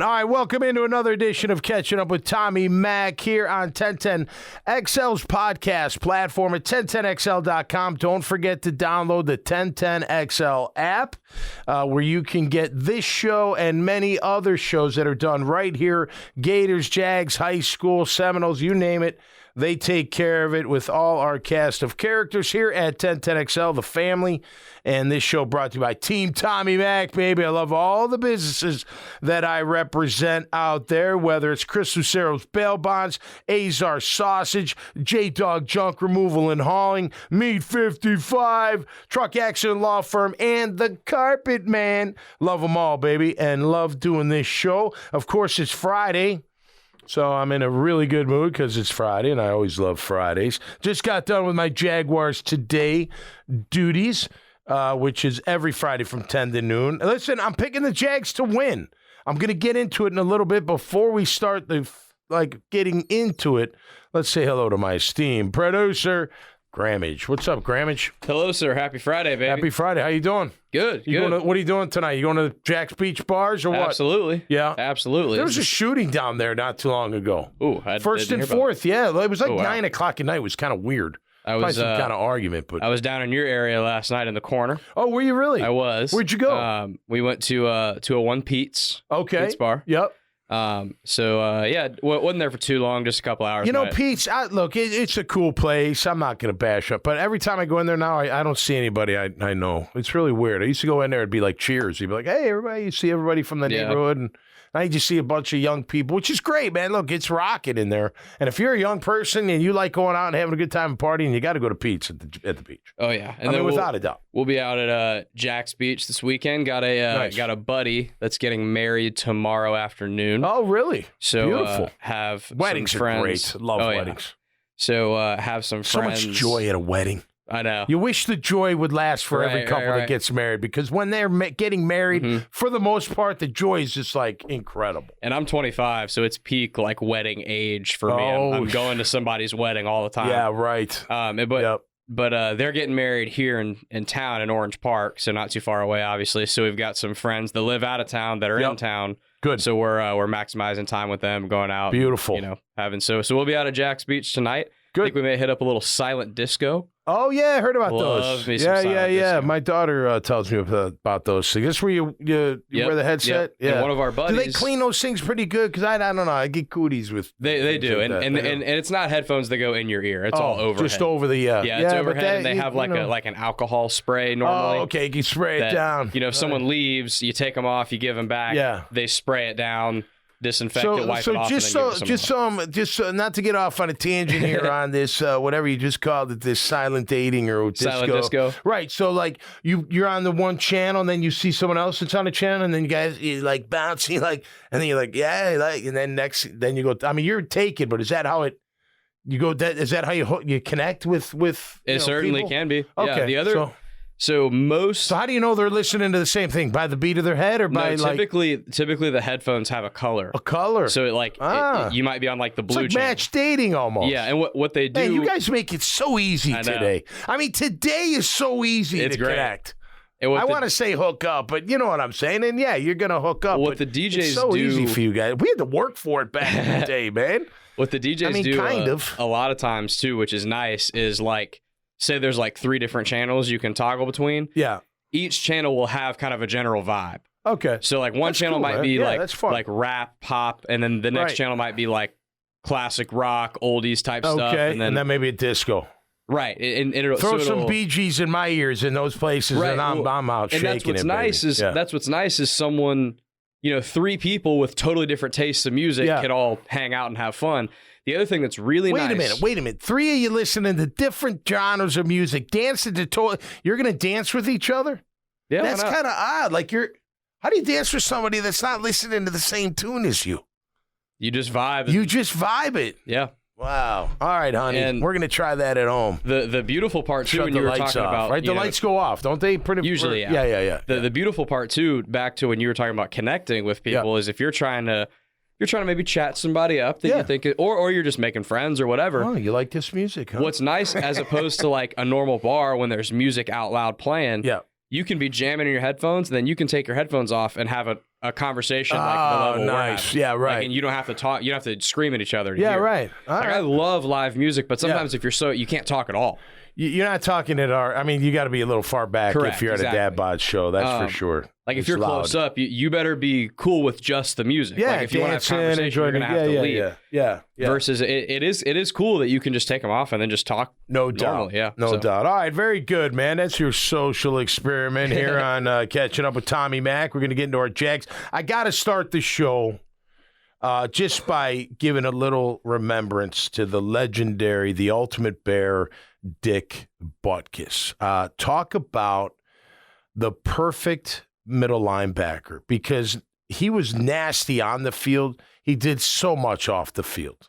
All right, welcome into another edition of Catching Up with Tommy Mac here on 1010XL's podcast platform at 1010XL.com. Don't forget to download the 1010XL app where you can get this show and many other shows that are done right here. Gators, Jags, High School, Seminoles, you name it. They take care of it with all our cast of characters here at 1010XL, the family. And this show brought to you by Team Tommy Mac, baby. I love all the businesses that I represent out there, whether it's Chris Lucero's Bail Bonds, Azar Sausage, J-Dog Junk Removal and Hauling, Meat 55, Truck Accident Law Firm, and The Carpet Man. Love them all, baby, and love doing this show. Of course, it's Friday. So I'm in a really good mood because it's Friday, and I always love Fridays. Just got done with my Jaguars Today duties, which is every Friday from 10 to noon. Listen, I'm picking the Jags to win. I'm going to get into it in a little bit. Before we start getting into it, let's say hello to my esteemed producer, Grammage. What's up, Grammage? Hello, sir. Happy Friday, baby. Happy Friday. How you doing? Good. What are you doing tonight? You going to Jack's Beach Bars or what? Absolutely. Yeah. Absolutely. There was a shooting down there not too long ago. Ooh, First and fourth, yeah. It was like 9 o'clock at night. It was kind of weird. Probably some kind of argument. But I was down in your area last night in the corner. Oh, were you really? I was. Where'd you go? We went to a One Pete's. Okay. Pete's bar. Yep. Wasn't there for too long, just a couple hours. You know, Pete's, look, it's a cool place. I'm not going to bash up, but every time I go in there now, I don't see anybody I know. It's really weird. I used to go in there, it'd be like cheers. You'd be like, hey, everybody, you see everybody from the neighborhood, and now you just see a bunch of young people, which is great, man. Look, it's rocking in there. And if you're a young person and you like going out and having a good time and partying, you got to go to Pete's at the beach. Oh, yeah. And without a doubt. We'll be out at Jack's Beach this weekend. Got a buddy that's getting married tomorrow afternoon. Oh, really? So beautiful. Have weddings some friends. Are great. Love weddings. Yeah. So have some friends. So much joy at a wedding. I know. You wish the joy would last for every couple that gets married, because when they're getting married, for the most part, the joy is just like incredible. And I'm 25, so it's peak like wedding age for me. I'm going to somebody's wedding all the time. Yeah, right. But they're getting married here in town in Orange Park, so not too far away, obviously. So we've got some friends that live out of town that are in town. Good. So we're maximizing time with them, going out. Beautiful. And, so we'll be out at Jack's Beach tonight. Good. I think we may hit up a little silent disco. Oh, yeah, I heard about Love those. Me some Yeah. My daughter tells me about those things. That's where you wear the headset? Yep. Yeah. And one of our buddies. Do they clean those things pretty good? Because I don't know. I get cooties with. They do. Like and it's not headphones that go in your ear. It's all overhead. Just over the, Yeah, it's overhead. And they have like an alcohol spray normally. Oh, okay. You can spray it down. If someone leaves, you take them off, you give them back. Yeah. They spray it down. Disinfect it, wipe it off, just not to get off on a tangent here on this, whatever you just called it, this silent dating or disco. Silent disco. Right. So like you're on the one channel, and then you see someone else that's on a channel, and then you guys you like bouncing and then you're like, yeah, and then you go. I mean, you're taken, but is that how it? You go. Is that how you connect with? It certainly people? Can be. Okay. Yeah, the other. So how do you know they're listening to the same thing? By the beat of their head, or by typically the headphones have a color. A color. So you might be on like the blue it's like channel. match dating almost. Yeah, and what they do. Man, you guys make it so easy today. I mean, today is so easy to connect. I want to say hook up, but you know what I'm saying. And yeah, you're gonna hook up. What the DJs it's so easy for you guys. We had to work for it back in the day, man. What the DJs do a lot of times too, which is nice, is like say there's like 3 different channels you can toggle between. Yeah. Each channel will have kind of a general vibe. Okay. So like one channel might be like rap, pop, and then the next channel might be like classic rock, oldies type stuff. And then maybe a disco. Right. And it'll throw some Bee Gees in my ears in those places, and I'm out shaking it. That's what's nice is that's what's nice is someone, 3 people with totally different tastes of music can all hang out and have fun. The other thing that's really nice. Wait a minute. 3 of you listening to different genres of music, dancing to you're going to dance with each other? Yeah, that's kind of odd. Like how do you dance with somebody that's not listening to the same tune as you? You just vibe. You just vibe it. Yeah. Wow. All right, honey. And we're going to try that at home. The beautiful part, too, when you were talking about... Right? The lights go off, don't they? Usually, yeah. Yeah. The beautiful part, too, back to when you were talking about connecting with people, is if you're trying to maybe chat somebody up that you think... Or you're just making friends or whatever. Oh, you like this music, huh? What's nice, as opposed to like a normal bar when there's music out loud playing... Yeah. You can be jamming in your headphones, and then you can take your headphones off and have a conversation like the level nice. we're Yeah, right. Like, and you don't have to talk. You don't have to scream at each other. To yeah, hear. right. I love live music, but sometimes if you can't talk at all. You're not talking at our. I mean, you got to be a little far back if you're at a dad bod show. That's for sure. Like if you're close up, you better be cool with just the music. Yeah, like if you want to have conversation, you're gonna have to leave. Yeah. Versus it is cool that you can just take them off and then just talk. No doubt. Yeah, no doubt. All right, very good, man. That's your social experiment here on Catching Up with Tommy Mac. We're gonna get into our Jags. I got to start the show just by giving a little remembrance to the legendary, the ultimate bear, Dick Butkus. Talk about the perfect middle linebacker, because he was nasty on the field. He did so much off the field.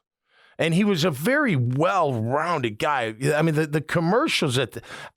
And he was a very well-rounded guy. I mean, the commercials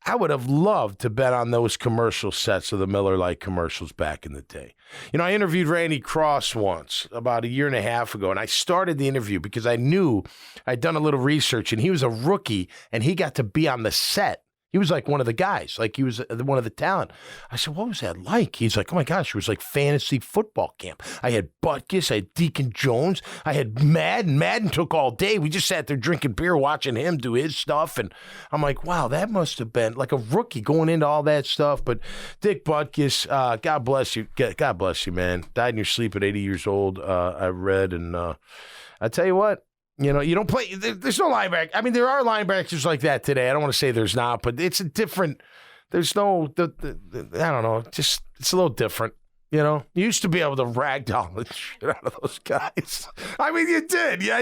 I would have loved to bet on those commercial sets of the Miller Lite commercials back in the day. You know, I interviewed Randy Cross once about a year and a half ago, and I started the interview because I knew I'd done a little research, and he was a rookie, and he got to be on the set. He was like one of the guys, like he was one of the talent. I said, what was that like? He's like, oh my gosh, it was like fantasy football camp. I had Butkus, I had Deacon Jones, I had Madden. Madden took all day. We just sat there drinking beer, watching him do his stuff. And I'm like, wow, that must have been like a rookie going into all that stuff. But Dick Butkus, God bless you. God bless you, man. Died in your sleep at 80 years old, I read. And I tell you what, you know, you don't play. There's no linebacker. I mean, there are linebackers like that today. I don't want to say there's not, but it's a different. There's no. I don't know. Just it's a little different. You know, you used to be able to ragdoll the shit out of those guys. I mean, you did. Yeah,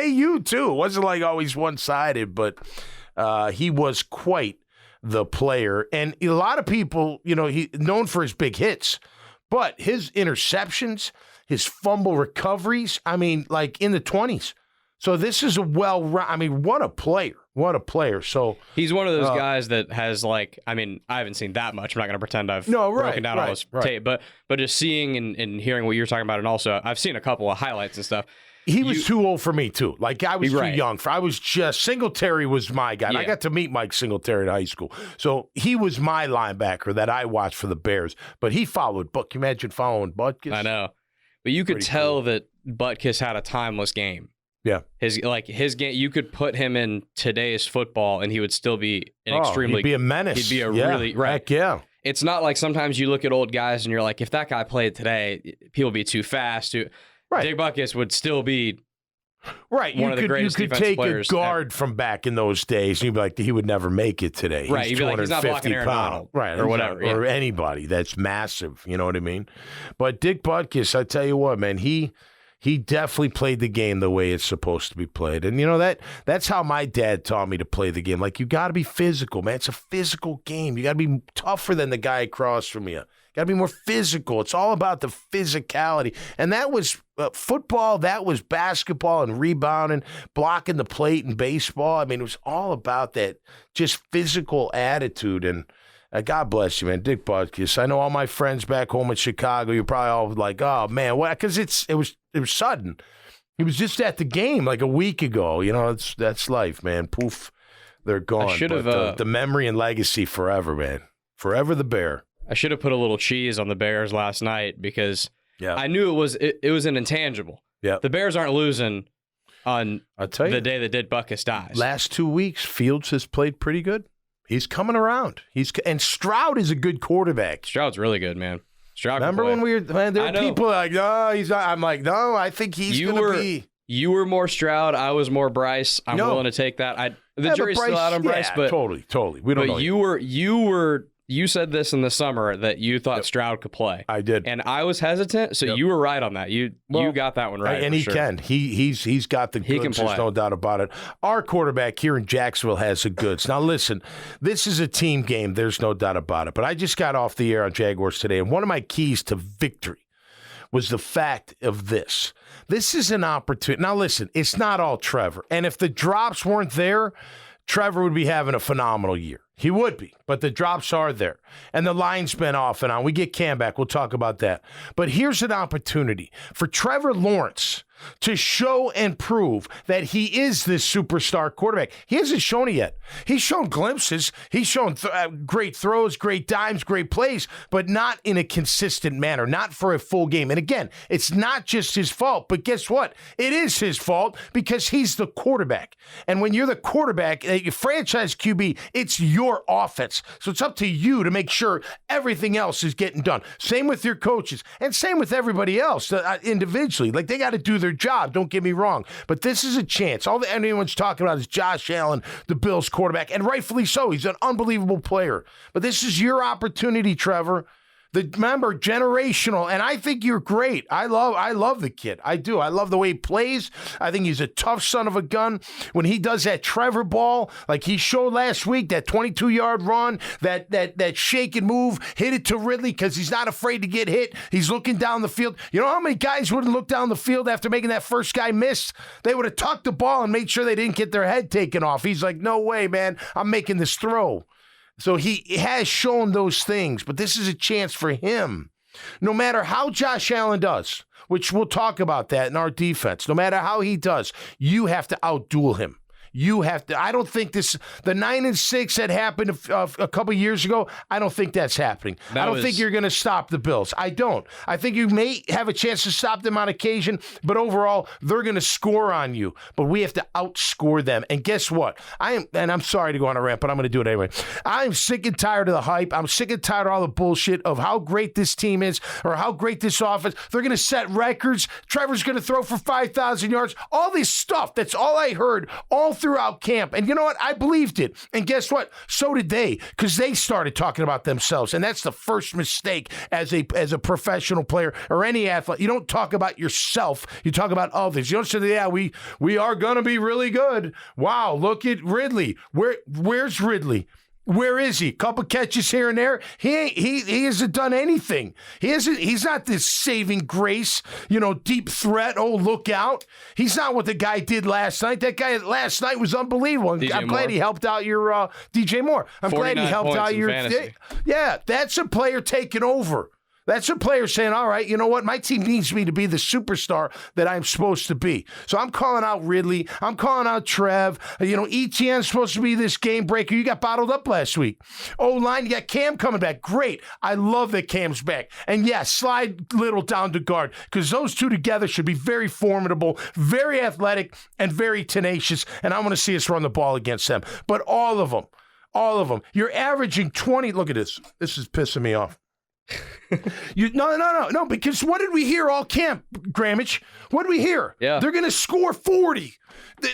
you too. It wasn't like always one sided, but he was quite the player, and a lot of people, you know, he known for his big hits, but his interceptions, his fumble recoveries. I mean, like in the 20s. So this is I mean, what a player. What a player. So he's one of those guys that has like, I mean, I haven't seen that much. I'm not going to pretend I've broken down all his tape, but just seeing and hearing what you're talking about, and also I've seen a couple of highlights and stuff. He was too old for me too. Like I was too young I was just Singletary was my guy. Yeah. I got to meet Mike Singletary in high school. So he was my linebacker that I watched for the Bears, but he followed Can you imagine following Butkus? I know. But you could tell that Butkus had a timeless game. Yeah, his game. You could put him in today's football, and he would still be extremely. He'd be a menace. He'd be a really Heck yeah. It's not like sometimes you look at old guys and you're like, if that guy played today, people would be too fast. Right. Dick Butkus would still be one of the greatest defensive players. You could take a guard from back in those days, and you'd be like, he would never make it today. Right. You'd be like, he's not blocking Aaron Donald. Right. Or whatever. Or anybody that's massive. You know what I mean? But Dick Butkus, I tell you what, man, he definitely played the game the way it's supposed to be played. And, you know, that's how my dad taught me to play the game. Like, you got to be physical, man. It's a physical game. You got to be tougher than the guy across from you. Got to be more physical. It's all about the physicality. And that was football. That was basketball and rebounding, blocking the plate in baseball. I mean, it was all about that just physical attitude. And God bless you, man. Dick Butkus. I know all my friends back home in Chicago, you're probably all like, oh, man, what? Because it was sudden. He was just at the game like a week ago. You know, that's life, man. Poof, they're gone. I should have the memory and legacy forever, man. Forever the Bear. I should have put a little cheese on the Bears last night because I knew it was an intangible. Yeah, the Bears aren't losing on the day that Dick Butkus dies. Last 2 weeks, Fields has played pretty good. He's coming around. And Stroud is a good quarterback. Stroud's really good, man. Stroud. Remember when there were people like, no, he's not. I'm like, no, I think he's going to be. You were more Stroud. I was more Bryce. I'm willing to take that. The jury's still out on Bryce, but totally. We don't know. You said this in the summer that you thought Stroud could play. I did. And I was hesitant, so you were right on that. You got that one right. And he can. He's got the goods, there's no doubt about it. Our quarterback here in Jacksonville has the goods. Now listen, this is a team game, there's no doubt about it. But I just got off the air on Jaguars today, and one of my keys to victory was the fact of this. This is an opportunity. Now listen, it's not all Trevor. And if the drops weren't there, Trevor would be having a phenomenal year. He would be, but the drops are there. And the line's been off and on. We get Cam back. We'll talk about that. But here's an opportunity for Trevor Lawrence to show and prove that he is this superstar quarterback. He hasn't shown it yet. He's shown glimpses. He's shown great throws, great dimes, great plays, but not in a consistent manner, not for a full game. And again, it's not just his fault, but guess what? It is his fault because he's the quarterback. And when you're the quarterback, your franchise QB, it's your offense. So it's up to you to make sure everything else is getting done. Same with your coaches and same with everybody else individually. Like, they got to do their job, don't get me wrong. But this is a chance. All that anyone's talking about is Josh Allen, the Bills quarterback, and rightfully so. He's an unbelievable player. But this is your opportunity, Trevor. Remember, generational, and I think you're great. I love the kid. I do. I love the way he plays. I think he's a tough son of a gun. When he does that Trevor ball, like he showed last week, that 22-yard run, that shake and move, hit it to Ridley because he's not afraid to get hit. He's looking down the field. You know how many guys wouldn't look down the field after making that first guy miss? They would have tucked the ball and made sure they didn't get their head taken off. He's like, no way, man. I'm making this throw. So he has shown those things, but this is a chance for him. No matter how Josh Allen does, which we'll talk about that in our defense, no matter how he does, you have to outduel him. You have to. I don't think the 9-6 that happened a couple years ago, I don't think that's happening. I don't think you're going to stop the Bills. I don't. I think you may have a chance to stop them on occasion, but overall, they're going to score on you. But we have to outscore them. And guess what? I'm sorry to go on a rant, but I'm going to do it anyway. I'm sick and tired of the hype. I'm sick and tired of all the bullshit of how great this team is or how great this offense. They're going to set records. Trevor's going to throw for 5,000 yards. All this stuff. That's all I heard all throughout camp. And you know what? I believed it. And guess what? So did they, because they started talking about themselves. And that's the first mistake as a professional player or any athlete. You don't talk about yourself. You talk about others. You don't say, yeah, we are going to be really good. Wow, look at Ridley. Where's Ridley? Where is he? Couple catches here and there. He hasn't done anything. He's not this saving grace, deep threat. Oh, look out. He's not what the guy did last night. That guy last night was unbelievable. I'm glad he helped out your DJ Moore. I'm glad he helped out your fantasy. Yeah, that's a player taking over. That's a player saying, all right, you know what? My team needs me to be the superstar that I'm supposed to be. So I'm calling out Ridley. I'm calling out Trev. ETN's supposed to be this game breaker. You got bottled up last week. O-line, you got Cam coming back. Great. I love that Cam's back. And yeah, slide Little down to guard because those two together should be very formidable, very athletic, and very tenacious. And I want to see us run the ball against them. But all of them. You're averaging 20. Look at this. This is pissing me off. No, because what did we hear all camp, Grammage? What did we hear? Yeah. They're going to score 40.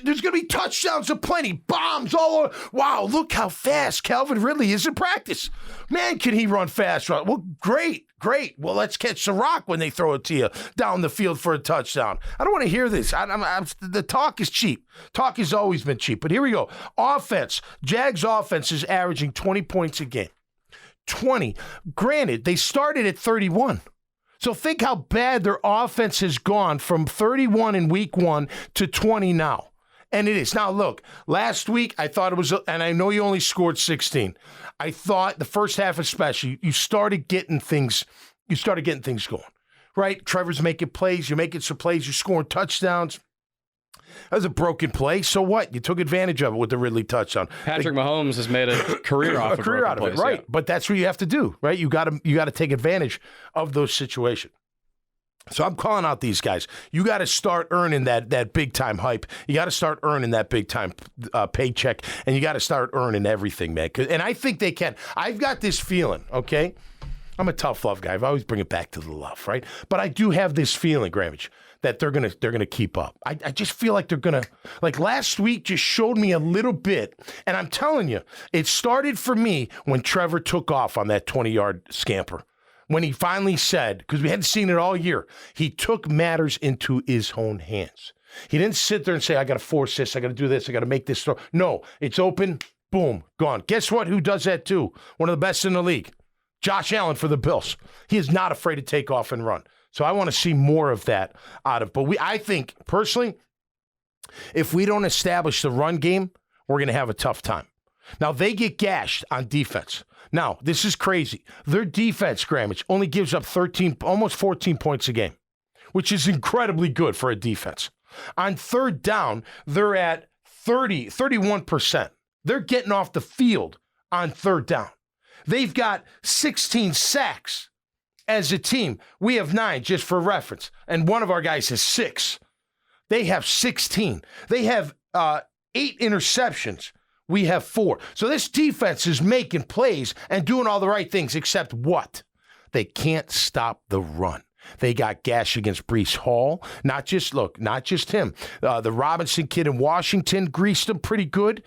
There's going to be touchdowns aplenty, bombs all over. Wow, look how fast Calvin Ridley is in practice. Man, can he run fast? Well, great. Well, let's catch the rock when they throw it to you down the field for a touchdown. I don't want to hear this. The talk is cheap. Talk has always been cheap. But here we go. Offense. Jags offense is averaging 20 points a game. 20. Granted, they started at 31. So think how bad their offense has gone from 31 in week 1 to 20 now. And it is. Now, look, last week I thought it was, and I know you only scored 16. I thought the first half especially, you started getting things going, right? Trevor's making plays. You're making some plays. You're scoring touchdowns. That was a broken play. So what? You took advantage of it with the Ridley touchdown. Patrick Mahomes has made a career off of it, right? Yeah. But that's what you have to do, right? You got to take advantage of those situations. So I'm calling out these guys. You got to start earning that big time hype. You got to start earning that big time paycheck, and you got to start earning everything, man. And I think they can. I've got this feeling. Okay, I'm a tough love guy. I always bring it back to the love, right? But I do have this feeling, Grammage, that they're gonna keep up. I just feel like they're gonna, like last week just showed me a little bit, and I'm telling you, it started for me when Trevor took off on that 20-yard scamper. When he finally said, because we hadn't seen it all year, he took matters into his own hands. He didn't sit there and say, I got to force this, I got to do this, I got to make this throw. No, it's open, boom, gone. Guess what? Who does that too? One of the best in the league. Josh Allen for the Bills. He is not afraid to take off and run. So I want to see more of that out of. But I think, personally, if we don't establish the run game, we're going to have a tough time. Now, they get gashed on defense. Now, this is crazy. Their defense, Grammage, only gives up 13, almost 14 points a game. which is incredibly good for a defense. On third down, they're at 31%. They're getting off the field on third down. They've got 16 sacks as a team. We have 9, just for reference, and one of our guys has 6. They have 16. They have 8 interceptions. We have 4. So this defense is making plays and doing all the right things, except what? They can't stop the run. They got gash against Breece Hall. Not just him. The Robinson kid in Washington greased them pretty good.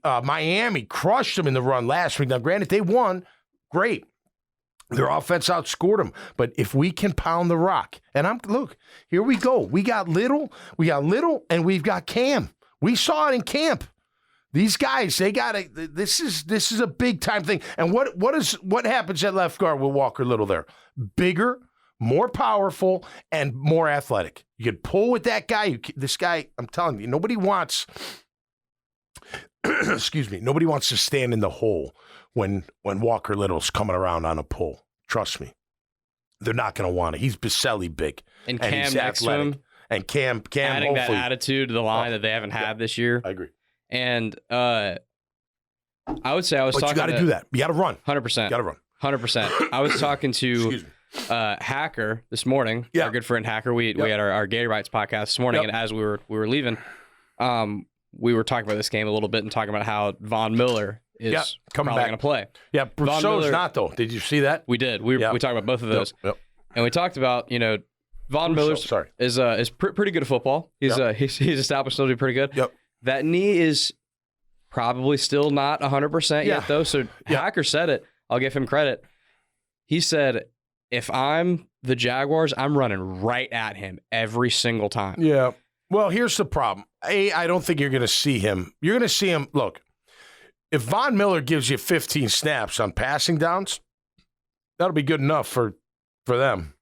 Miami crushed them in the run last week. Now, granted, they won. Great. Their offense outscored them. But if we can pound the rock, and look, here we go. We got Little, and we've got Cam. We saw it in camp. These guys, they got to. This is a big time thing. And what happens at left guard with Walker Little there? Bigger, more powerful, and more athletic. You can pull with that guy. This guy, I'm telling you, nobody wants. Excuse me. Nobody wants to stand in the hole when Walker Little's coming around on a pull. Trust me, they're not going to want it. He's Baselli big, and Cam he's next athletic. to him, and Cam adding that attitude to the line that they haven't had this year. I agree. And I would say I was talking. You got to do that. You got to run. 100%. Got to run. 100%. I was talking to Hacker this morning. Our good friend Hacker. We had our Gay Rights podcast this morning, and as we were leaving, we were talking about this game a little bit and talking about how Von Miller is probably going to play. Yeah, Brousseau's not though. Did you see that? We did. We talked about both of those, and we talked about Von Miller is pretty good at football. He's established to be pretty good. Yep. That knee is probably still not 100% yet, though. So Hacker said it. I'll give him credit. He said, if I'm the Jaguars, I'm running right at him every single time. Yeah. Well, here's the problem. I don't think you're going to see him. You're going to see him. Look, if Von Miller gives you 15 snaps on passing downs, that'll be good enough for them.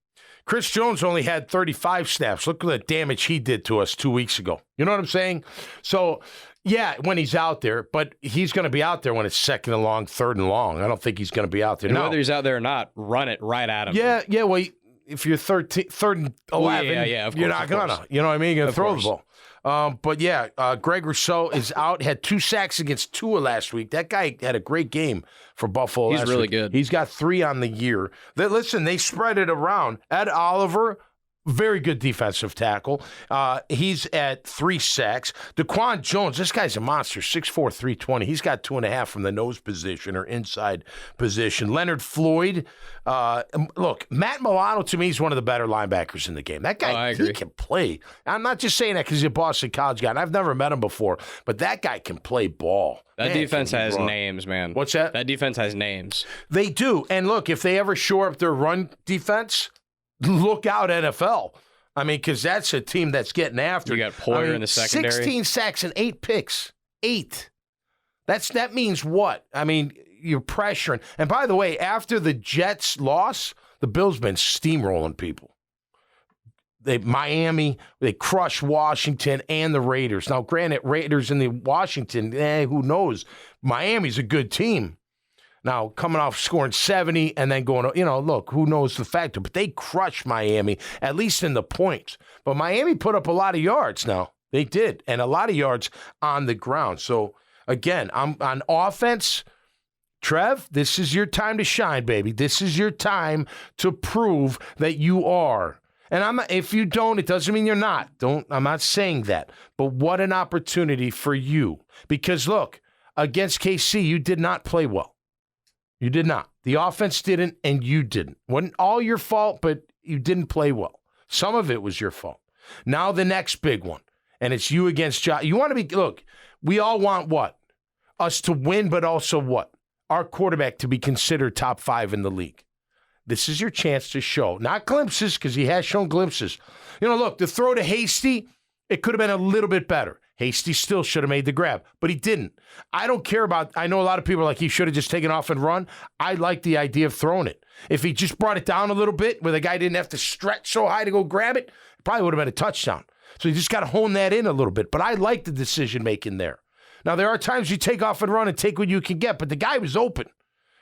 Chris Jones only had 35 snaps. Look at the damage he did to us 2 weeks ago. You know what I'm saying? So, yeah, when he's out there, but he's going to be out there when it's second and long, third and long. I don't think he's going to be out there. And whether he's out there or not, run it right at him. Yeah, well, if you're third and 11, of course, you're not going to. You know what I mean? You're going to throw the ball. Greg Rousseau is out, had 2 sacks against Tua last week. That guy had a great game for Buffalo last week. He's really good. He's got 3 on the year. They spread it around. Ed Oliver, very good defensive tackle. He's at 3 sacks. Daquan Jones, this guy's a monster, 6'4", 320. He's got 2.5 from the nose position or inside position. Leonard Floyd. Look, Matt Milano, to me, is one of the better linebackers in the game. That guy, he can play. I'm not just saying that because he's a Boston College guy, and I've never met him before, but that guy can play ball. That defense has names, man. What's that? That defense has names. They do. And look, if they ever shore up their run defense, look out, NFL. I mean, because that's a team that's getting after. You got Poyer in the secondary. 16 sacks and 8 picks. 8. That means what? I mean, you're pressuring. And by the way, after the Jets loss, the Bills been steamrolling people. Miami, they crushed Washington and the Raiders. Now, granted, Raiders and the Washington, who knows? Miami's a good team. Now, coming off scoring 70 and then going, look, who knows the factor? But they crushed Miami, at least in the points. But Miami put up a lot of yards now. They did, and a lot of yards on the ground. So, again, I'm on offense. Trev, this is your time to shine, baby. This is your time to prove that you are. And if you don't, it doesn't mean you're not. I'm not saying that. But what an opportunity for you. Because, look, against KC, you did not play well. You did not. The offense didn't, and you didn't. Wasn't all your fault, but you didn't play well. Some of it was your fault. Now the next big one, and it's you against Josh. You want to be, look, we all want what? Us to win, but also what? Our quarterback to be considered top 5 in the league. This is your chance to show. Not glimpses, because he has shown glimpses. Look, the throw to Hasty, it could have been a little bit better. Hasty still should have made the grab, but he didn't. I don't care about, I know a lot of people are like, he should have just taken off and run. I like the idea of throwing it. If he just brought it down a little bit where the guy didn't have to stretch so high to go grab it, it probably would have been a touchdown. So you just got to hone that in a little bit. But I like the decision making there. Now, there are times you take off and run and take what you can get, but the guy was open.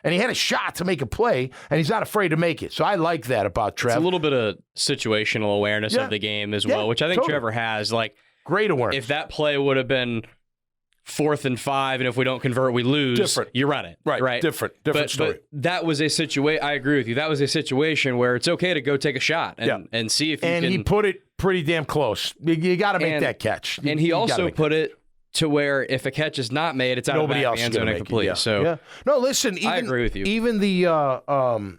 And he had a shot to make a play, and he's not afraid to make it. So I like that about Trev. It's a little bit of situational awareness of the game as well, which I think Trevor has. Like, great awareness. If that play would have been 4th and 5, and if we don't convert, we lose. Different. You run it. Right. Different story. But that was a situation. I agree with you. That was a situation where it's okay to go take a shot and see if you can. And he put it pretty damn close. You got to make that catch. And he also put it to where if a catch is not made, it's out Nobody of the end zone and complete. Yeah. So no, listen. Even, I agree with you. Even the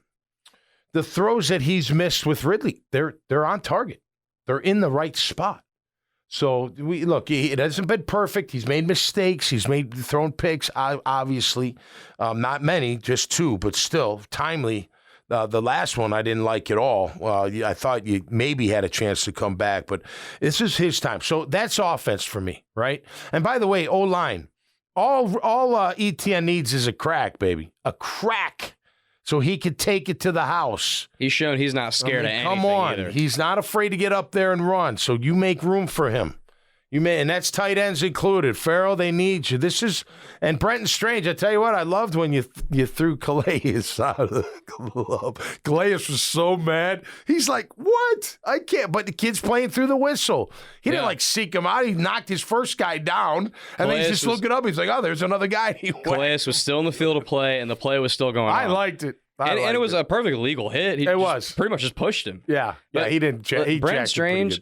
throws that he's missed with Ridley, they're on target. They're in the right spot. So it hasn't been perfect. He's made mistakes. He's thrown picks. Obviously, not many, just 2, but still timely. The last one I didn't like at all. I thought you maybe had a chance to come back, but this is his time. So that's offense for me, right? And by the way, O-line, all ETN needs is a crack, baby, a crack, so he could take it to the house. He's shown he's not scared of anything. Come on, either. He's not afraid to get up there and run. So you make room for him. And that's tight ends included. Farrell, they need you. And Brenton Strange, I tell you what, I loved when you threw Calais out of the glove. Calais was so mad. He's like, what? I can't. But the kid's playing through the whistle. He didn't seek him out. He knocked his first guy down. And then he's just looking up. He's like, oh, there's another guy. Calais was still in the field of play, and the play was still going on. I liked it. And it was a perfect legal hit. He pretty much just pushed him. Yeah. He didn't. Brenton Strange,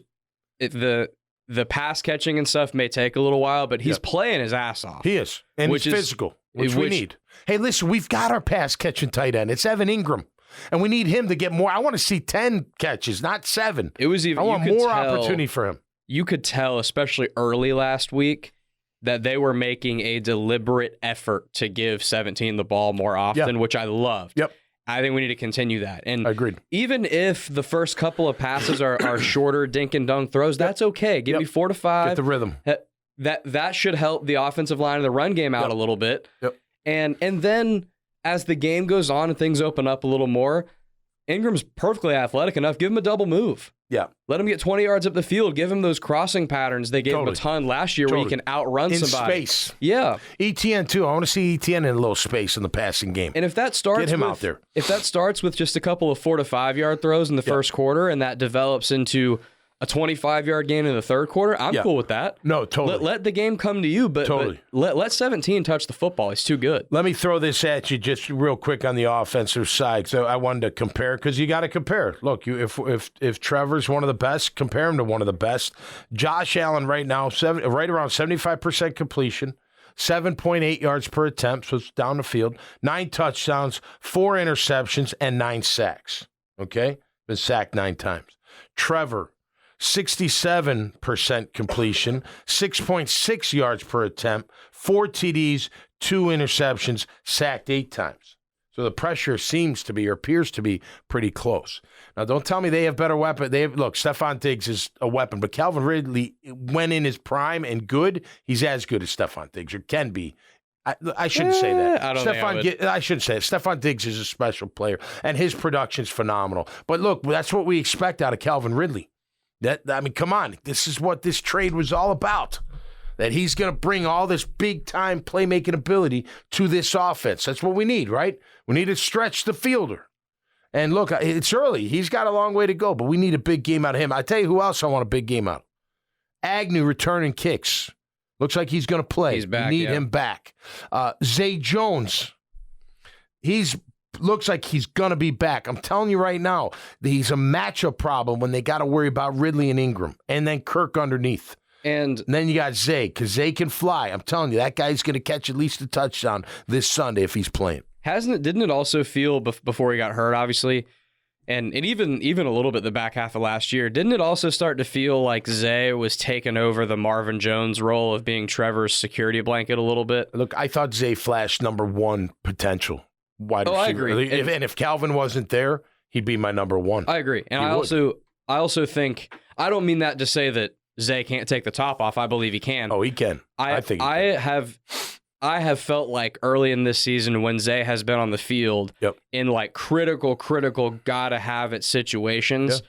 the pass catching and stuff may take a little while, but he's playing his ass off. He is. And he's physical, which we need. Hey, listen, we've got our pass catching tight end. It's Evan Ingram. And we need him to get more. I want to see 10 catches, not 7. I want more opportunity for him. You could tell, especially early last week, that they were making a deliberate effort to give 17 the ball more often, which I loved. Yep. I think we need to continue that. And agreed. Even if the first couple of passes are shorter dink and dunk throws, that's okay. Give me 4 to 5. Get the rhythm. That should help the offensive line of the run game out a little bit. Yep. And then as the game goes on and things open up a little more, Ingram's perfectly athletic enough. Give him a double move. Yeah. Let him get 20 yards up the field. Give him those crossing patterns they gave him a ton last year where he can outrun somebody. In space. Yeah. ETN, too. I want to see ETN in a little space in the passing game. And if that starts Get him out there. If that starts with just a couple of 4 to 5 yard throws in the first quarter and that develops into a 25-yard gain in the third quarter, I'm cool with that. No, totally. Let the game come to you, but let 17 touch the football. He's too good. Let me throw this at you just real quick on the offensive side. So I wanted to compare because you got to compare. Look, if Trevor's one of the best, compare him to one of the best. Josh Allen right now, right around 75% completion, 7.8 yards per attempt, so it's down the field, 9 touchdowns, 4 interceptions, and 9 sacks. Okay? Been sacked 9 times. Trevor, 67% completion, 6.6 yards per attempt, 4 TDs, 2 interceptions, sacked 8 times. So the pressure seems to be or appears to be pretty close. Now, don't tell me they have better weapons. Look, Stephon Diggs is a weapon, but Calvin Ridley, when in his prime and good, he's as good as Stephon Diggs or can be. I shouldn't say that. I shouldn't say it. Stephon Diggs is a special player, and his production's phenomenal. But look, that's what we expect out of Calvin Ridley. Come on. This is what this trade was all about. That he's going to bring all this big-time playmaking ability to this offense. That's what we need, right? We need to stretch the fielder. And look, it's early. He's got a long way to go, but we need a big game out of him. I tell you who else I want a big game out of. Agnew returning kicks. Looks like he's going to play. He's back, we need him back. Zay Jones. Looks like he's going to be back. I'm telling you right now, he's a matchup problem when they got to worry about Ridley and Ingram. And then Kirk underneath. And then you got Zay, because Zay can fly. I'm telling you, that guy's going to catch at least a touchdown this Sunday if he's playing. Didn't it also feel before he got hurt, obviously, and even a little bit the back half of last year, didn't it also start to feel like Zay was taking over the Marvin Jones role of being Trevor's security blanket a little bit? Look, I thought Zay flashed number 1 potential wide receiver. I agree. And if Calvin wasn't there, he'd be my number 1. I agree. And I also think, I don't mean that to say that Zay can't take the top off. I believe he can. Oh, he can. I think he can. I have felt like early in this season when Zay has been on the field in like critical, gotta have it situations,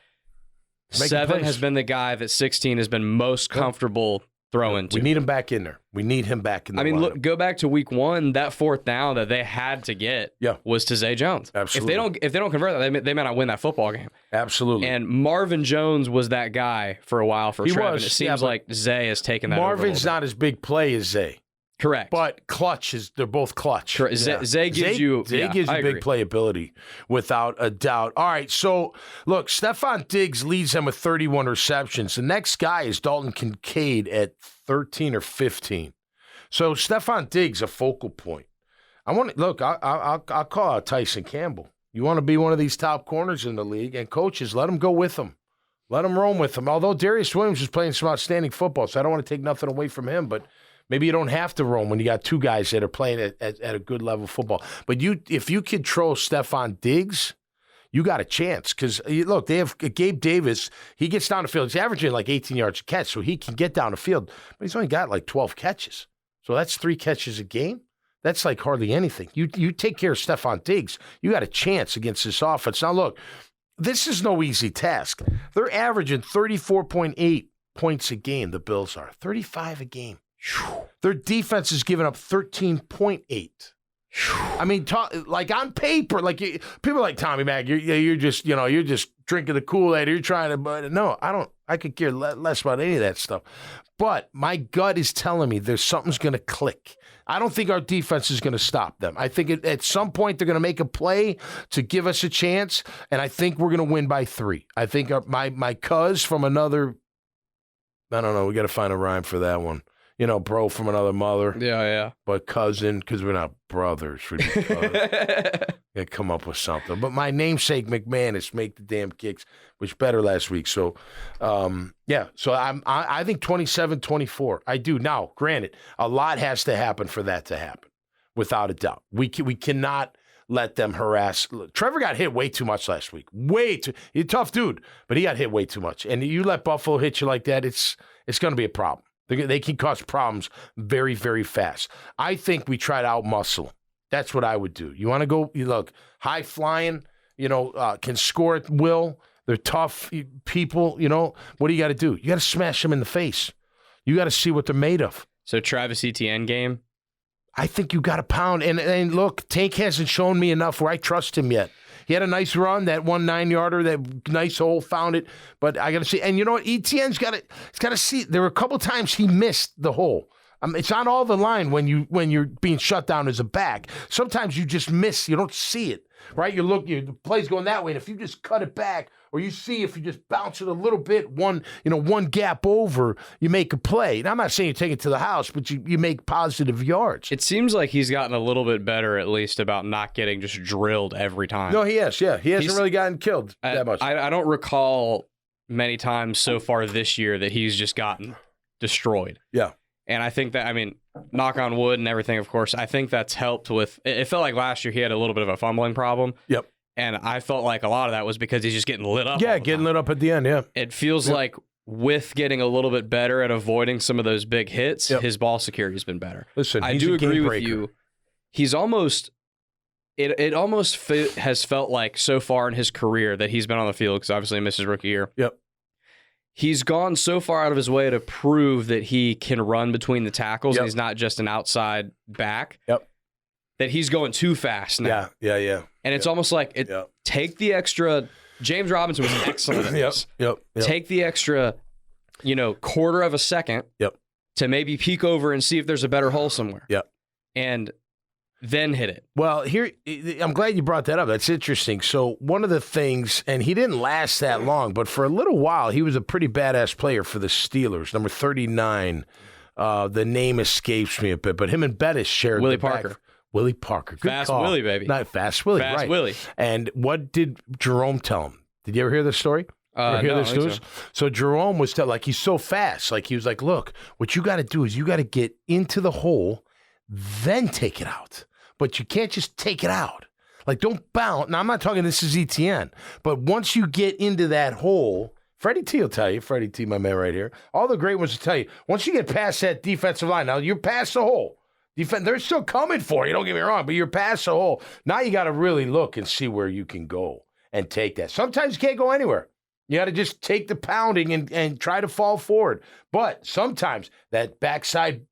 7 has been the guy that 16 has been most comfortable throw into. We need him back in there. We need him back in the lineup. Look, go back to week 1. That fourth down that they had to get was to Zay Jones. Absolutely. If they don't convert that, they may not win that football game. Absolutely. And Marvin Jones was that guy for a while for Trev. And it seems like Zay has taken that over. Marvin's not as big play as Zay. Correct. But they're both clutch. Correct. Zay gives you big playability without a doubt. All right, so look, Stephon Diggs leads them with 31 receptions. The next guy is Dalton Kincaid at 13 or 15. So Stephon Diggs a focal point. I'll call out Tyson Campbell. You want to be one of these top corners in the league, and coaches, let him go with him. Let him roam with him. Although Darius Williams is playing some outstanding football, so I don't want to take nothing away from him, but maybe you don't have to roam when you got 2 guys that are playing at a good level of football. But if you control Stephon Diggs, you got a chance. Because, look, they have Gabe Davis. He gets down the field. He's averaging like 18 yards a catch, so he can get down the field. But he's only got like 12 catches. So that's 3 catches a game. That's like hardly anything. You take care of Stephon Diggs, you got a chance against this offense. Now, look, this is no easy task. They're averaging 34.8 points a game, the Bills are. 35 a game. Their defense is giving up 13.8. I mean, like on paper, like people are like Tommy Mack, you're just drinking the Kool-Aid. You're trying to, but no, I don't. I could care less about any of that stuff. But my gut is telling me there's something's going to click. I don't think our defense is going to stop them. I think at some point they're going to make a play to give us a chance, and I think we're going to win by 3. I think my cuz from another. I don't know. We got to find a rhyme for that one. Bro from another mother. Yeah. But cousin, because we're not brothers. Gotta come up with something. But my namesake McManus make the damn kicks, which better last week. So, So I think 27-24. I do. Now, granted, a lot has to happen for that to happen, without a doubt. We cannot let them harass. Trevor got hit way too much last week. He's a tough dude, but he got hit way too much. And you let Buffalo hit you like that, it's going to be a problem. They can cause problems very, very fast. I think we try to outmuscle them. That's what I would do. You want to go, look, high flying, can score at will. They're tough people, What do you got to do? You got to smash them in the face. You got to see what they're made of. So Travis Etienne game? I think you got to pound. And look, Tank hasn't shown me enough where I trust him yet. He had a nice run, that 9-yarder, that nice hole, found it. But I got to see. And you know what? Etienne's got to see. There were a couple times he missed the hole. It's on all the line when you're being shut down as a back. Sometimes you just miss. You don't see it, right? The play's going that way, and if you just cut it back, or you see if you just bounce it a little bit, one gap over, you make a play. And I'm not saying you take it to the house, but you make positive yards. It seems like he's gotten a little bit better, at least, about not getting just drilled every time. No, he has. Yeah, he hasn't really gotten killed that much. I don't recall many times so far this year that he's just gotten destroyed. Yeah. And I think that, knock on wood and everything, of course, I think that's helped with, it felt like last year he had a little bit of a fumbling problem. Yep. And I felt like a lot of that was because he's just getting lit up. Yeah, getting lit up at the end, yeah. It feels like with getting a little bit better at avoiding some of those big hits, his ball security has been better. Listen, I do agree with you. He's almost, it almost has felt like so far in his career that he's been on the field, because obviously he missed his rookie year. Yep. He's gone so far out of his way to prove that he can run between the tackles. And he's not just an outside back. Yep. That he's going too fast now. Yeah. And it's almost like take the extra. James Robinson was excellent at this. Yep. Take the extra, quarter of a second. Yep. To maybe peek over and see if there's a better hole somewhere. Yep. And then hit it. Well, here, I'm glad you brought that up. That's interesting. So one of the things, and he didn't last that long, but for a little while, he was a pretty badass player for the Steelers. Number 39. The name escapes me a bit, but him and Bettis shared Willie Parker. Willie Parker. Good Fast call. Willie, baby. Not Fast Willie, Fast right. Willie. And what did Jerome tell him? Did you ever hear this story? Hear this news? So Jerome was he's so fast. Like he was like, look, what you got to do is you got to get into the hole, then take it out. But you can't just take it out. Like, don't bounce. Now, I'm not talking this is Etienne. But once you get into that hole, Freddie T will tell you, Freddie T, my man right here, all the great ones will tell you, once you get past that defensive line, now you're past the hole. They're still coming for you, don't get me wrong, but you're past the hole. Now you got to really look and see where you can go and take that. Sometimes you can't go anywhere. You got to just take the pounding and try to fall forward. But sometimes that backside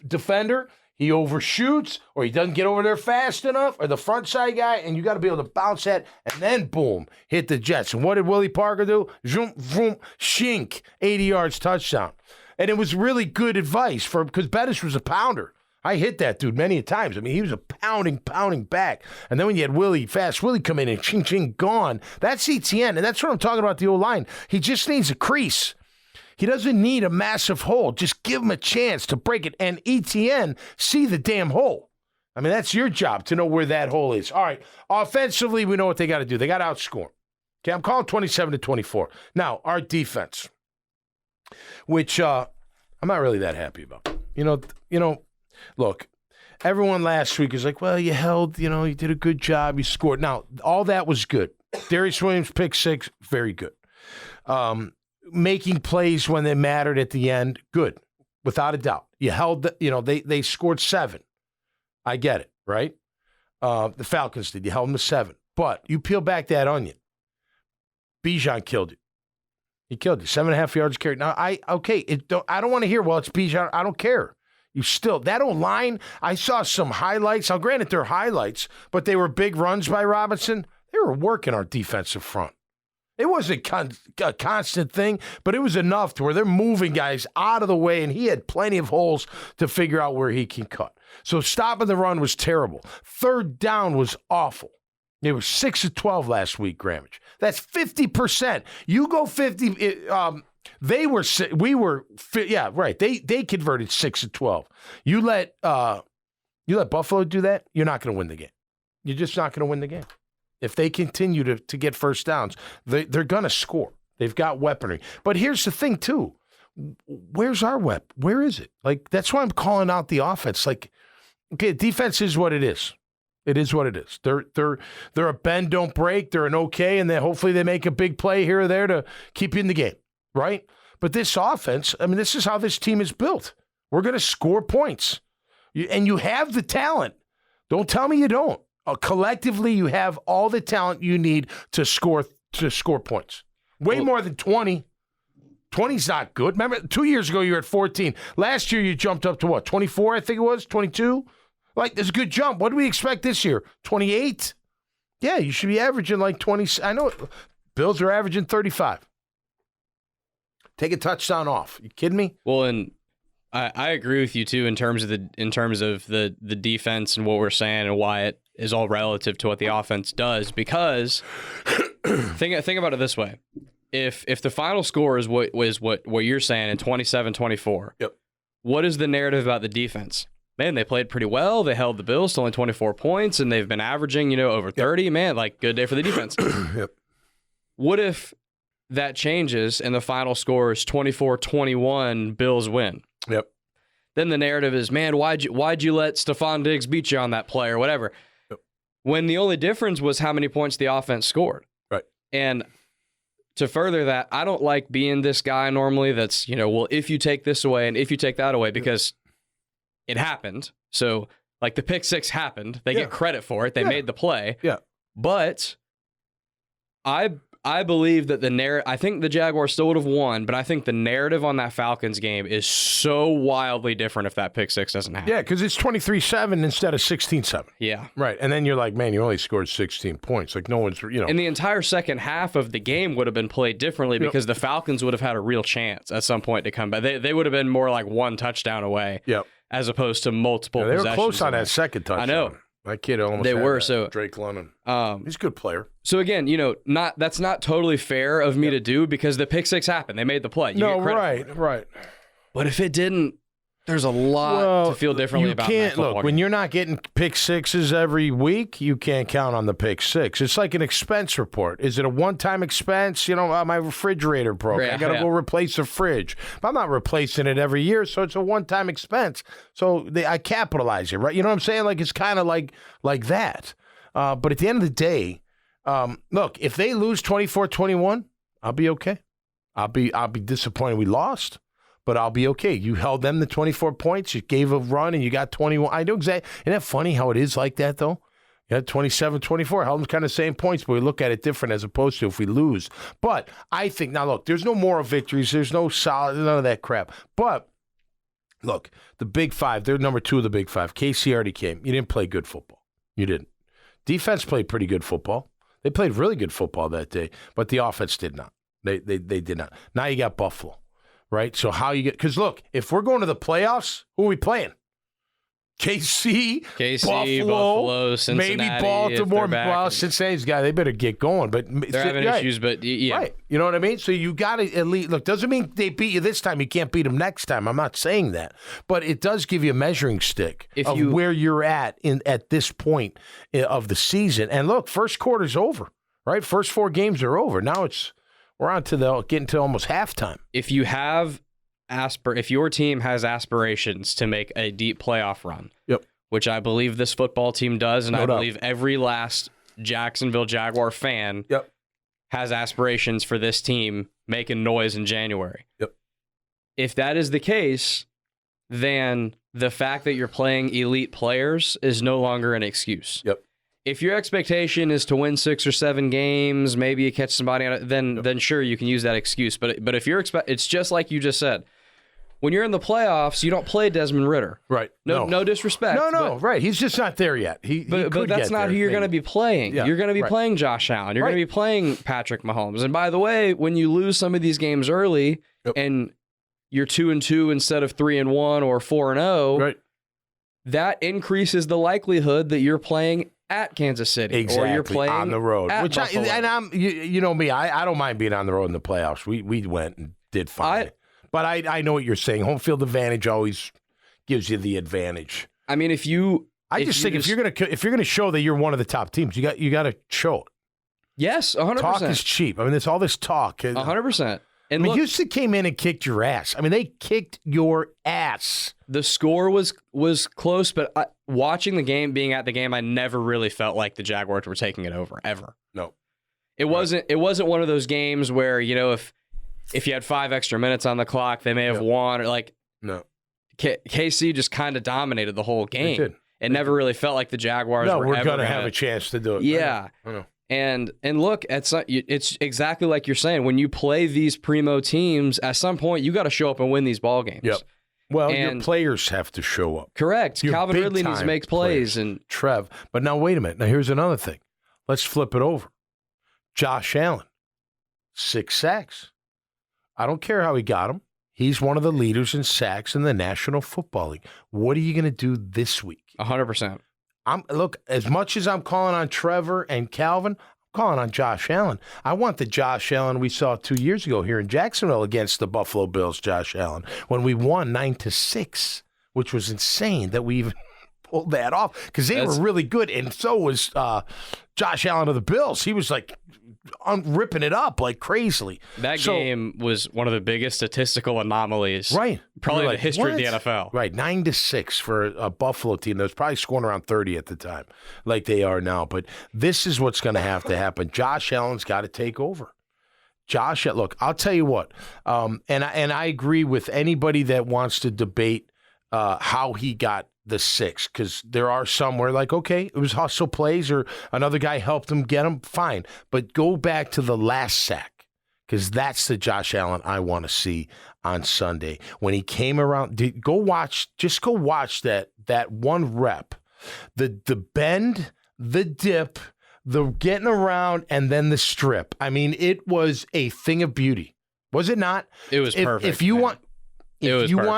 defender, he overshoots or he doesn't get over there fast enough, or the front side guy, and you got to be able to bounce that and then, boom, hit the Jets. And what did Willie Parker do? Zoom, vroom, shink, 80 yards, touchdown. And it was really good advice because Bettis was a pounder. I hit that dude many times. I mean, he was a pounding back. And then when you had Fast Willie come in and ching, gone, that's ETN. And that's what I'm talking about, the O-line. He just needs a crease. He doesn't need a massive hole. Just give him a chance to break it. And ETN, see the damn hole. I mean, that's your job to know where that hole is. All right, offensively, we know what they got to do. They got to outscore. Okay, I'm calling 27-24. Now, our defense, which I'm not really that happy about. You know, look, everyone last week is like, well, you held, you did a good job, you scored. Now, all that was good. Darius Williams, pick 6, very good. Making plays when they mattered at the end, good, without a doubt. You held, they scored 7. I get it, right? The Falcons did. You held them to 7. But you peel back that onion. Bijan killed you. He killed you. 7.5 yards carried. Now, I don't want to hear, well, it's Bijan. I don't care. That O-line, I saw some highlights. Now, granted, they're highlights, but they were big runs by Robinson. They were working our defensive front. It wasn't a constant thing, but it was enough to where they're moving guys out of the way, and he had plenty of holes to figure out where he can cut. So stopping the run was terrible. Third down was awful. They were 6 of 12 last week, Grammage. That's 50%. You go 50. Yeah, right. They converted 6 of 12. You let Buffalo do that, you're not going to win the game. You're just not going to win the game. If they continue to get first downs, they're going to score. They've got weaponry. But here's the thing, too. Where's our weapon? Where is it? Like, that's why I'm calling out the offense. Like, okay, defense is what it is. It is what it is. They're a bend, don't break. They're an okay, and then hopefully they make a big play here or there to keep you in the game, right? But this offense, I mean, this is how this team is built. We're going to score points. And you have the talent. Don't tell me you don't. Collectively, you have all the talent you need to score points. Way more than 20. 20's not good. Remember, 2 years ago, you were at 14. Last year, you jumped up to what, 24, I think it was? 22? Like, there's a good jump. What do we expect this year? 28? Yeah, you should be averaging like 20. I know Bills are averaging 35. Take a touchdown off. You kidding me? Well, and I agree with you too in terms of the defense and what we're saying and why it is all relative to what the offense does. Because think about it this way: if the final score is what you're saying in 27-24, yep. What is the narrative about the defense? Man, they played pretty well. They held the Bills to only 24 points, and they've been averaging over 30. Yep. Man, like, good day for the defense. Yep. What if that changes and the final score is 24-21, Bills win? Yep. Then the narrative is, man, why'd you let Stephon Diggs beat you on that play or whatever? Yep. When the only difference was how many points the offense scored. Right. And to further that, I don't like being this guy normally that's, well, if you take this away and if you take that away, because it happened. So, like, the pick 6 happened. They get credit for it. They made the play. Yeah. But I believe that I think the Jaguars still would have won, but I think the narrative on that Falcons game is so wildly different if that pick 6 doesn't happen. Yeah, because it's 23-7 instead of 16-7. Yeah. Right. And then you're like, man, you only scored 16 points. Like, no one's, And the entire second half of the game would have been played differently because the Falcons would have had a real chance at some point to come back. They would have been more like one touchdown away as opposed to multiple possessions. They were close on that second touchdown. I know. My kid almost they had were that. so Drake London. He's a good player. So again, that's not totally fair of me to do because the pick 6 happened. They made the play. You get credit for it. Right. But if it didn't, there's a lot to feel differently about that football game. When you're not getting pick 6s every week, you can't count on the pick 6. It's like an expense report. Is it a one-time expense? My refrigerator broke. I got to go replace the fridge. But I'm not replacing it every year, so it's a one-time expense. So I capitalize it, right? You know what I'm saying? Like, it's kind of like that. But at the end of the day, look, if they lose 24-21, I'll be okay. I'll be disappointed we lost. But I'll be okay. You held them to 24 points. You gave a run, and you got 21. I know exactly. Isn't that funny how it is like that, though? Yeah, 27-24. Held them kind of same points, but we look at it different as opposed to if we lose. But I think, now look, there's no moral victories. There's no solid, none of that crap. But look, the Big Five, they're number 2 of the Big Five. KC already came. You didn't play good football. You didn't. Defense played pretty good football. They played really good football that day, but the offense did not. They did not. Now you got Buffalo, right? So how you get – because, look, if we're going to the playoffs, who are we playing? KC, Buffalo, Cincinnati, maybe Baltimore. Well, Cincinnati's guy, they better get going. But they're having issues, but yeah. Right. You know what I mean? So you got to at least – look, doesn't mean they beat you this time. You can't beat them next time. I'm not saying that. But it does give you a measuring stick of where you're at this point of the season. And, look, first quarter's over, right? First 4 games are over. Now we're on to getting to almost halftime. If you have – if your team has aspirations to make a deep playoff run, which I believe this football team does, and I believe every last Jacksonville Jaguar fan has aspirations for this team making noise in January. If that is the case, then the fact that you're playing elite players is no longer an excuse. If your expectation is to win 6 or 7 games, maybe you catch somebody on it, then sure, you can use that excuse. But if you're it's just like you just said. When you're in the playoffs, you don't play Desmond Ritter. Right. No disrespect. No, right. He's just not there yet. But that's not who you're going to be playing. Yeah, you're going to be playing Josh Allen. You're going to be playing Patrick Mahomes. And by the way, when you lose some of these games early and you're 2-2 instead of 3-1 or 4-0, that increases the likelihood that you're playing at Kansas City or you're playing on the road. At Buffalo. I'm you know me, I don't mind being on the road in the playoffs. We went and did fine. But I know what you're saying. Home field advantage always gives you the advantage. I mean, if you're gonna show that you're one of the top teams, you got to show it. Yes, 100%. Talk is cheap. I mean, it's all this talk. 100%. And look, Houston came in and kicked your ass. I mean, they kicked your ass. The score was close, but watching the game, being at the game, I never really felt like the Jaguars were taking it over ever. No, it wasn't. It wasn't one of those games where if you had 5 extra minutes on the clock, they may have won. Or KC just kind of dominated the whole game. It never really felt like the Jaguars were going to have a chance to do it. Yeah. I know. And look, it's exactly like you're saying. When you play these primo teams, at some point, you got to show up and win these ball games. Yep. Well, your players have to show up. Correct. Calvin Ridley needs to make plays. And Trev. But now, wait a minute. Now, here's another thing. Let's flip it over. Josh Allen, 6 sacks. I don't care how he got them. He's one of the leaders in sacks in the National Football League. What are you going to do this week? 100%. Look, as much as I'm calling on Trevor and Calvin, I'm calling on Josh Allen. I want the Josh Allen we saw 2 years ago here in Jacksonville against the Buffalo Bills, Josh Allen, when we won 9-6, which was insane that we even pulled that off because they were really good. And so was Josh Allen of the Bills. He was like ripping it up like crazily. That game was one of the biggest statistical anomalies, probably in the history of the NFL. Right, 9-6 for a Buffalo team that was probably scoring around 30 at the time, like they are now. But this is what's going to have to happen. Josh Allen's got to take over. Look, I'll tell you what, and I agree with anybody that wants to debate how he got the 6, because there are some where like, okay, it was hustle plays or another guy helped him get him, fine. But go back to the last sack, because that's the Josh Allen I want to see on Sunday. When he came around, go watch that one rep, the bend, the dip, the getting around, and then the strip. I mean, it was a thing of beauty. Was it not? It was perfect. If you want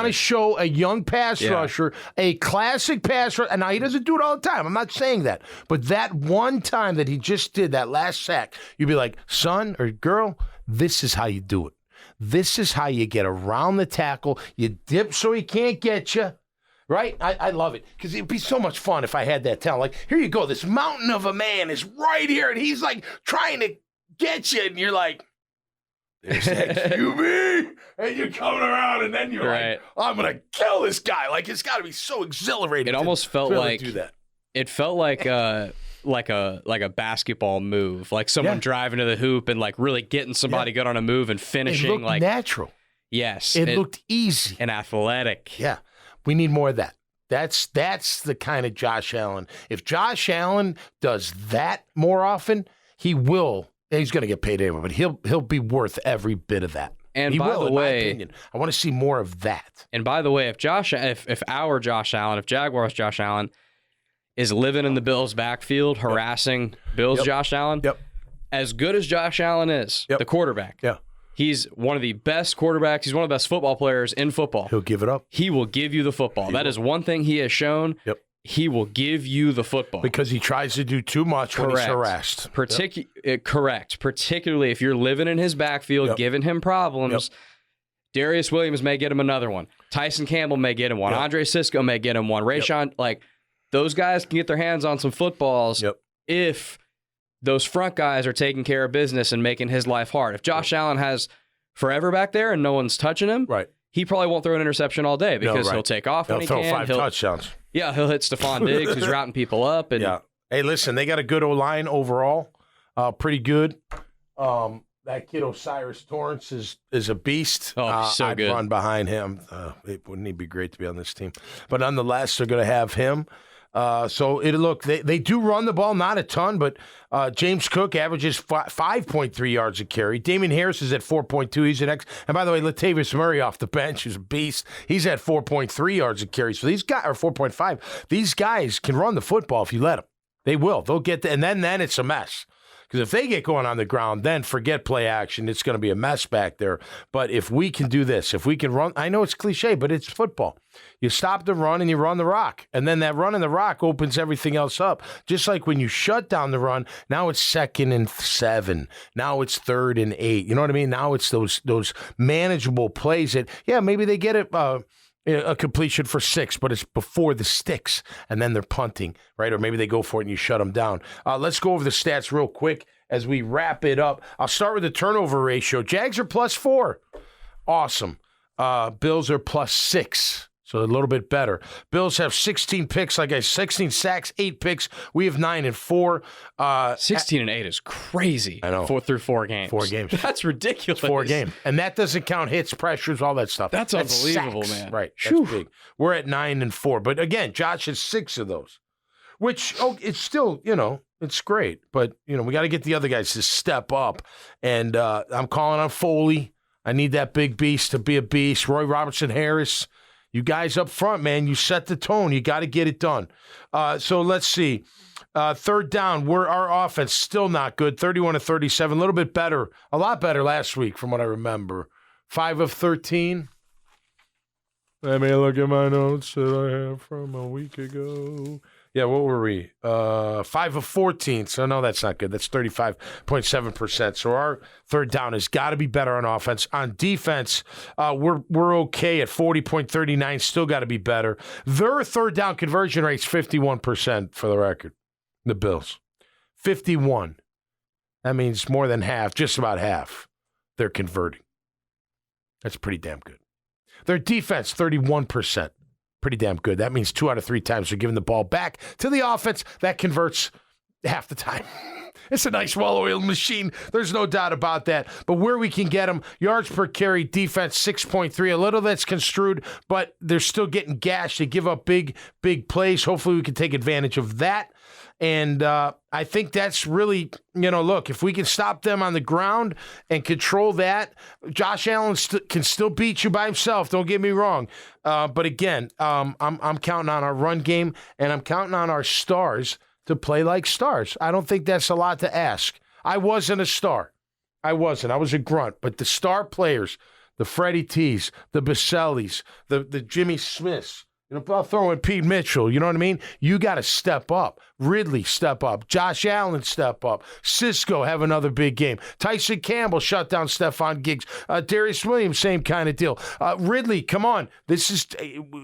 to show a young pass rusher, a classic pass rusher, and now he doesn't do it all the time. I'm not saying that. But that one time that he just did, that last sack, you'd be like, son or girl, this is how you do it. This is how you get around the tackle. You dip so he can't get you. Right? I love it. Because it'd be so much fun if I had that talent. Like, here you go. This mountain of a man is right here, and he's like trying to get you, and you're like, there's that QB, and you're coming around, and then you're like, I'm gonna kill this guy. Like, it's got to be so exhilarating. It almost felt like do that. It felt like a basketball move, like someone driving to the hoop and like really getting somebody good on a move and finishing. It looked natural. Yes, it looked easy and athletic. Yeah, we need more of that. That's the kind of Josh Allen. If Josh Allen does that more often, he's going to get paid anyway, but he'll be worth every bit of that. And he by will, the in way, my opinion. I want to see more of that. And by the way, if Jaguars Josh Allen is living in the Bills' backfield, harassing Bills Josh Allen, as good as Josh Allen is, the quarterback, he's one of the best quarterbacks. He's one of the best football players in football. He'll give it up. He will give you the football. That is one thing he has shown. He will give you the football. Because he tries to do too much when he's harassed. Correct. Particularly if you're living in his backfield, giving him problems. Darius Williams may get him another one. Tyson Campbell may get him one. Andre Sisco may get him one. Rayshon, those guys can get their hands on some footballs if those front guys are taking care of business and making his life hard. If Josh Allen has forever back there and no one's touching him, he probably won't throw an interception all day because he'll take off when he can. He'll throw 5 touchdowns. Yeah, he'll hit Stephon Diggs, who's routing people up. And Hey, listen, they got a good O-line overall. Pretty good. That kid Osiris Torrance is a beast. Oh, he's so I'd good. run behind him. Wouldn't he be great to be on this team? But nonetheless, they're going to have him. They do run the ball, not a ton, but James Cook averages 5.3 yards a carry. Damian Harris is at 4.2. He's an X. And by the way, Latavius Murray off the bench is a beast. He's at 4.3 yards a carry. So these guys are 4.5. These guys can run the football if you let them. They will. They'll get and then it's a mess. Because if they get going on the ground, then forget play action. It's going to be a mess back there. But if we can do this, if we can run, I know it's cliche, but it's football. You stop the run and you run the rock. And then that run in the rock opens everything else up. Just like when you shut down the run, now it's 2nd and 7. Now it's 3rd and 8. You know what I mean? Now it's those manageable plays that, maybe they get it. A completion for 6, but it's before the sticks, and then they're punting, right? Or maybe they go for it and you shut them down. Let's go over the stats real quick as we wrap it up. I'll start with the turnover ratio. Jags are +4. Awesome. Bills are +6. So a little bit better. Bills have 16 picks, 16 sacks, 8 picks. We have 9 and 4. 16 and 8 is crazy. I know. Through 4 games. 4 games. That's ridiculous. 4 games. And that doesn't count hits, pressures, all that stuff. That's unbelievable, sacks. man. Right. That's big. We're at 9 and 4. But again, Josh has 6 of those, which, it's still, it's great. But, we got to get the other guys to step up. And I'm calling on Foley. I need that big beast to be a beast. Roy Robertson Harris. You guys up front, man, you set the tone. You got to get it done. So let's see. 3rd down, our offense still not good. 31-37, a little bit better, a lot better last week from what I remember. 5 of 13. Let me look at my notes that I have from a week ago. Yeah, what were we? 5 of 14. So, no, that's not good. That's 35.7%. So, our 3rd down has got to be better on offense. On defense, we're okay at 40.39. Still got to be better. Their 3rd down conversion rate's 51% for the record. The Bills. 51. That means more than half, just about half, they're converting. That's pretty damn good. Their defense, 31%. Pretty damn good. That means 2 out of 3 times they're giving the ball back to the offense. That converts half the time. It's a nice well-oiled machine. There's no doubt about that. But where we can get them, yards per carry, defense 6.3. A little that's construed, but they're still getting gashed. They give up big plays. Hopefully we can take advantage of that. And I think that's really, look, if we can stop them on the ground and control that, Josh Allen can still beat you by himself. Don't get me wrong. But again, I'm counting on our run game, and I'm counting on our stars to play like stars. I don't think that's a lot to ask. I wasn't a star. I wasn't. I was a grunt. But the star players, the Freddie T's, the Basellis, the Jimmy Smiths, I'll throw in Pete Mitchell. You know what I mean? You got to step up. Ridley, step up. Josh Allen, step up. Sisco, have another big game. Tyson Campbell, shut down Stephon Diggs. Darius Williams, same kind of deal. Ridley, come on.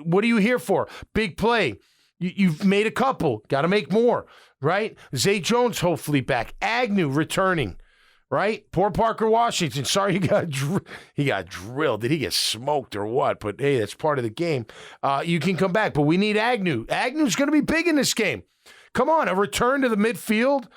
What are you here for? Big play. You've made a couple. Got to make more, right? Zay Jones, hopefully back. Agnew, returning. Right? Poor Parker Washington. Sorry he got drilled. Did he get smoked or what? But, hey, that's part of the game. You can come back, but we need Agnew. Agnew's going to be big in this game. Come on, a return to the midfield,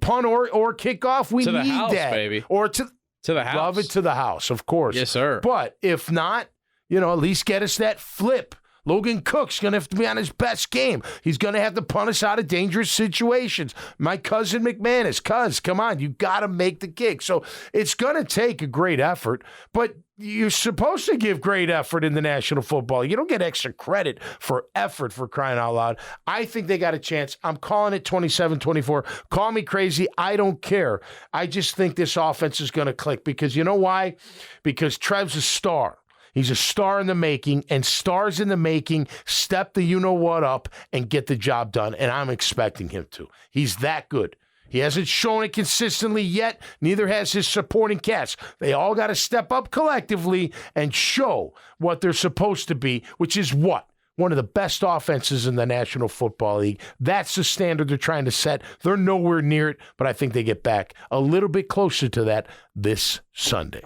punt or kickoff. We need house, that. Baby. Or to the house. Love it to the house, of course. Yes, sir. But if not, at least get us that flip. Logan Cook's going to have to be on his best game. He's going to have to punt us out of dangerous situations. My cousin McManus, come on, you got to make the kick. So it's going to take a great effort, but you're supposed to give great effort in the National Football. You don't get extra credit for effort, for crying out loud. I think they got a chance. I'm calling it 27-24. Call me crazy. I don't care. I just think this offense is going to click because you know why? Because Trev's a star. He's a star in the making, and stars in the making step the you-know-what up and get the job done, and I'm expecting him to. He's that good. He hasn't shown it consistently yet. Neither has his supporting cast. They all got to step up collectively and show what they're supposed to be, which is what? One of the best offenses in the National Football League. That's the standard they're trying to set. They're nowhere near it, but I think they get back a little bit closer to that this Sunday.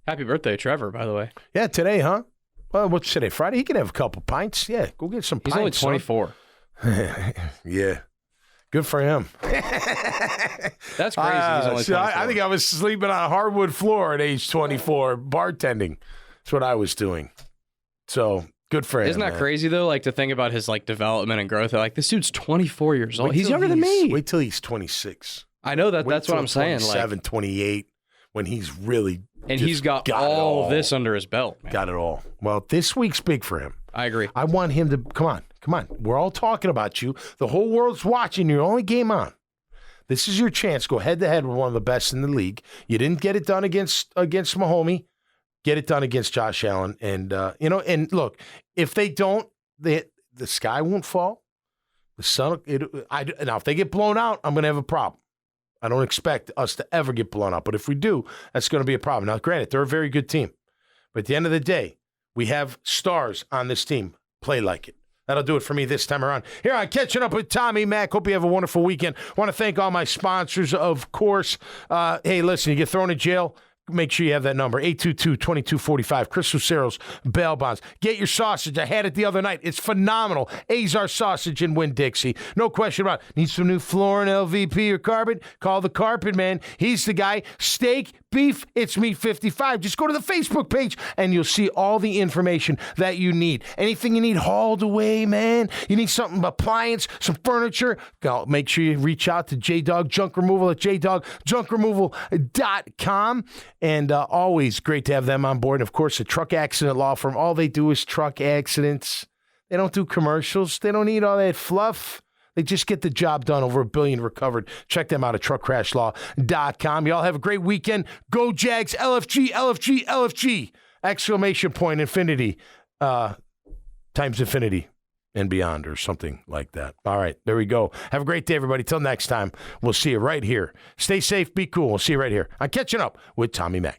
Happy birthday, Trevor, by the way. Yeah, today, huh? Well, what's today? Friday? He can have a couple pints. Yeah, go get some pints. He's only 24. Yeah. Good for him. That's crazy. He's only 24. I think I was sleeping on a hardwood floor at age 24, bartending. That's what I was doing. So good for him. Isn't that crazy, though? Like, to think about his, like, development and growth. Like, this dude's 24 years old. He's younger than me. Wait till he's 26. I know that. That's what I'm saying. 27, 28, when he's really and he's got all this under his belt, man. Got it all. Well, this week's big for him. I agree. I want him to come on. We're all talking about you. The whole world's watching. Your only game on. This is your chance. Go head to head with one of the best in the league. You didn't get it done against Mahomie. Get it done against Josh Allen. And and look, if they don't, the sky won't fall. The sun. Now, if they get blown out, I'm going to have a problem. I don't expect us to ever get blown out, but if we do, that's going to be a problem. Now, granted, they're a very good team, but at the end of the day, we have stars on this team. Play like it. That'll do it for me this time around. Here on Catching Up with Tommy Mack. Hope you have a wonderful weekend. Want to thank all my sponsors, of course. Hey, listen, you get thrown in jail, make sure you have that number, 822-2245. Chris Lucero's Bail Bonds. Get your sausage. I had it the other night. It's phenomenal. Azar Sausage in Winn-Dixie. No question about it. Need some new flooring, LVP, or carpet? Call the Carpet Man. He's the guy. Steak, beef, it's me 55. Just go to the Facebook page and you'll see all the information that you need. Anything you need hauled away, man. You need something, appliance, some furniture. Make sure you reach out to J-Dog Junk Removal at jdogjunkremoval.com. And always great to have them on board. And, of course, a truck accident law firm. All they do is truck accidents. They don't do commercials. They don't need all that fluff. They just get the job done. Over $1 billion recovered. Check them out at truckcrashlaw.com. Y'all have a great weekend. Go Jags. LFG, LFG, LFG. Exclamation point infinity times infinity and beyond, or something like that. All right, there we go. Have a great day, everybody. Till next time, we'll see you right here. Stay safe, be cool. We'll see you right here on Catching Up with Tommy Mack.